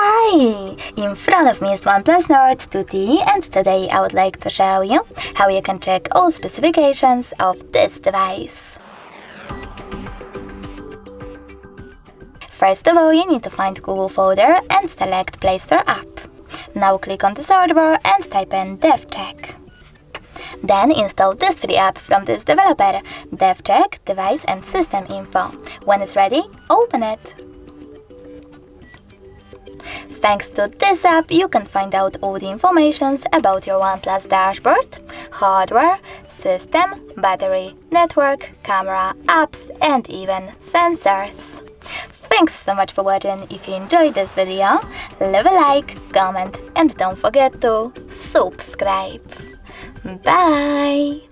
Hi! In front of me is OnePlus Nord 2T, and today I would like to show you how you can check all specifications of this device. First of all, you need to find Google folder and select Play Store app. Now click on the search bar and type in DevCheck. Then install this free app from this developer, DevCheck Device and System Info. When it's ready, open it. Thanks to this app, you can find out all the information about your OnePlus dashboard, hardware, system, battery, network, camera, apps, and even sensors. Thanks so much for watching. If you enjoyed this video, leave a like, comment, and don't forget to subscribe. Bye!